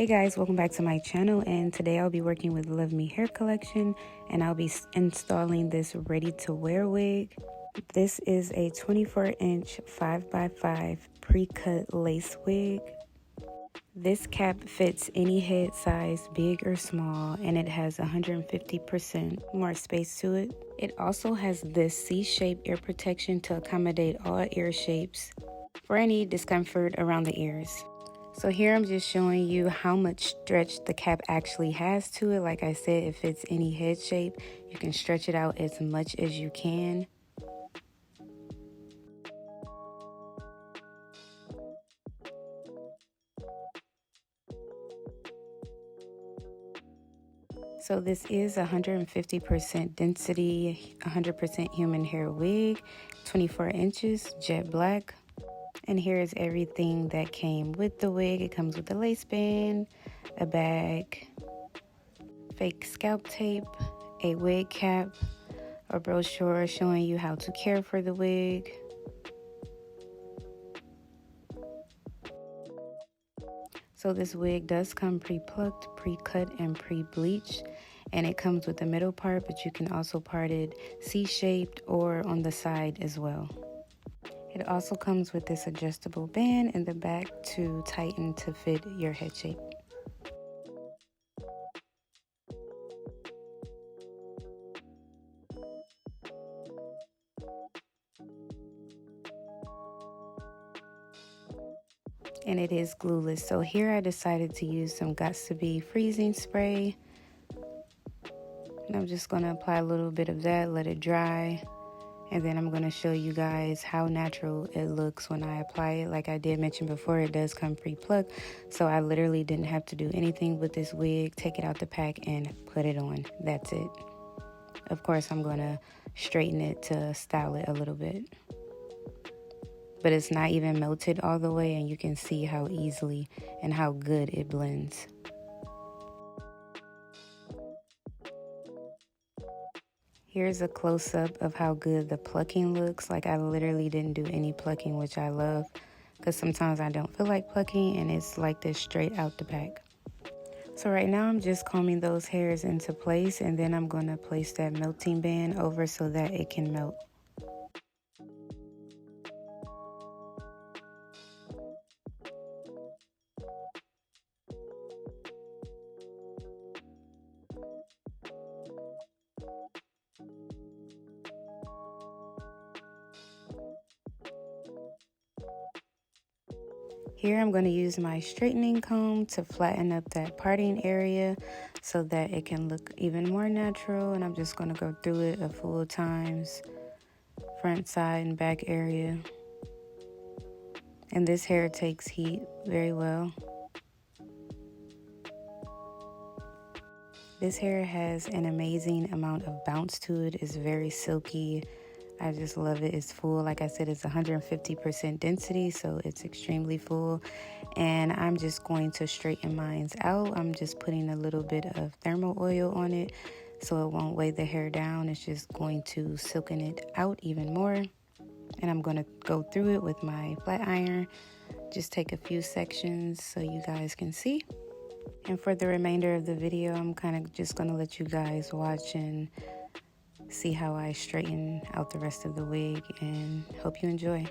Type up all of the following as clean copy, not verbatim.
Hey guys, welcome back to my channel, and today I'll be working with Luvme hair collection, and I'll be installing this ready to wear wig. This is a 24-inch 5x5 pre-cut lace wig. This cap fits any head size, big or small, and it has 150% more space to it. It also has this C-shaped ear protection to accommodate all ear shapes for any discomfort around the ears. So here I'm just showing you how much stretch the cap actually has to it. Like I said, it fits any head shape. You can stretch it out as much as you can. So this is 150% density, 100% human hair wig, 24 inches, jet black. And here is everything that came with the wig. It comes with a lace band, a bag, fake scalp tape, a wig cap, a brochure showing you how to care for the wig. So this wig does come pre-plucked, pre-cut, and pre-bleached. And it comes with the middle part, but you can also part it C-shaped or on the side as well. It also comes with this adjustable band in the back to tighten to fit your head shape. And it is glueless. So here I decided to use some Gots to Be freezing spray. And I'm just going to apply a little bit of that, let it dry. And then I'm going to show you guys how natural it looks when I apply it. Like I did mention before, it does come pre-plucked. So I literally didn't have to do anything with this wig. Take it out the pack and put it on. That's it. Of course, I'm going to straighten it to style it a little bit. But it's not even melted all the way, and you can see how easily and how good it blends. Here's a close-up of how good the plucking looks. Like I literally didn't do any plucking, which I love, because sometimes I don't feel like plucking, and it's like this straight out the pack. So right now I'm just combing those hairs into place, and then I'm going to place that melting band over so that it can melt. Here I'm going to use my straightening comb to flatten up that parting area so that it can look even more natural. And I'm just going to go through it a full times, front, side, and back area. And this hair takes heat very well. This hair has an amazing amount of bounce to it. It's very silky. I just love it. It's full. Like I said, it's 150% density, so it's extremely full. And I'm just going to straighten mine out. I'm just putting a little bit of thermal oil on it so it won't weigh the hair down. It's just going to silken it out even more. And I'm going to go through it with my flat iron. Just take a few sections so you guys can see. And for the remainder of the video, I'm kind of just going to let you guys watch and see how I straighten out the rest of the wig, and hope you enjoy.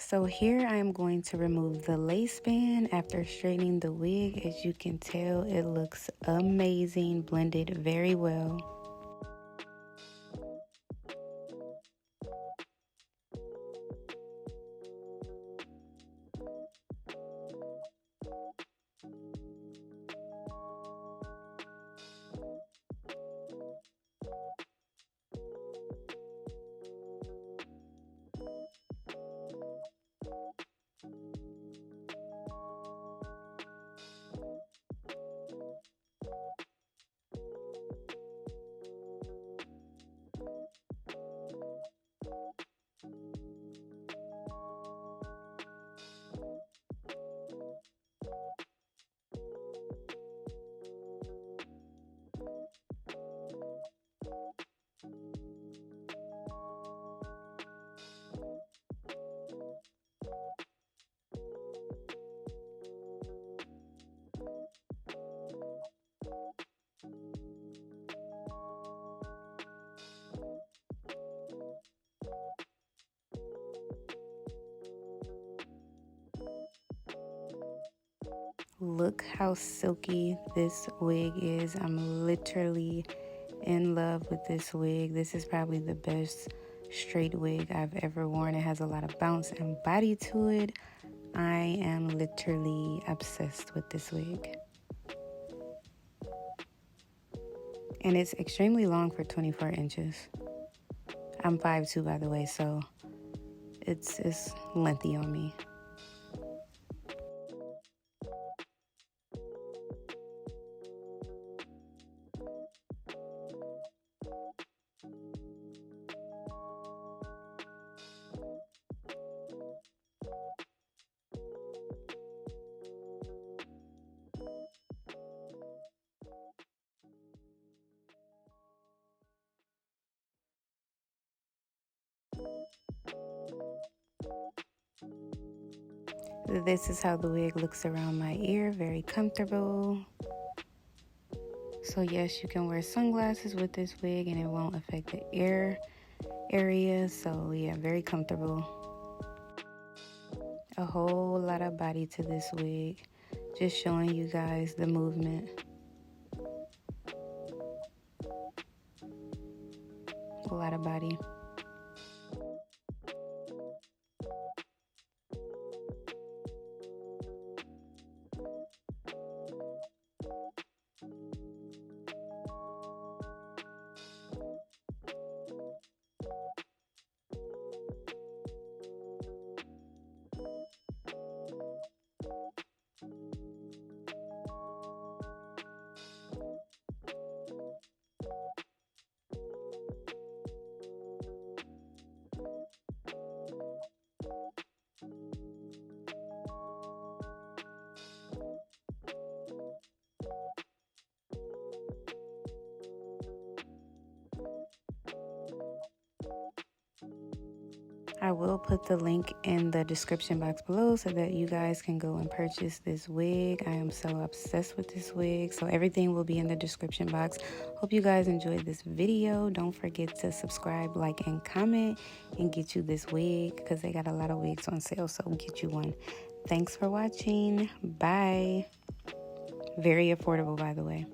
So here I am going to remove the lace band after straightening the wig. As you can tell, it looks amazing, blended very well. Look how silky this wig is. I'm literally in love with this wig. This is probably the best straight wig I've ever worn. It has a lot of bounce and body to it. I am literally obsessed with this wig. And it's extremely long for 24 inches. I'm 5'2", by the way, so it's lengthy on me. This is how the wig looks around my ear, very comfortable. So yes, you can wear sunglasses with this wig and it won't affect the ear area. So yeah, very comfortable. A whole lot of body to this wig. Just showing you guys the movement. A lot of body. I will put the link in the description box below so that you guys can go and purchase this wig. I am so obsessed with this wig, so everything will be in the description box. Hope you guys enjoyed this video. Don't forget to subscribe, like, and comment and get you this wig because they got a lot of wigs on sale, so get you one. Thanks for watching. Bye. Very affordable, by the way.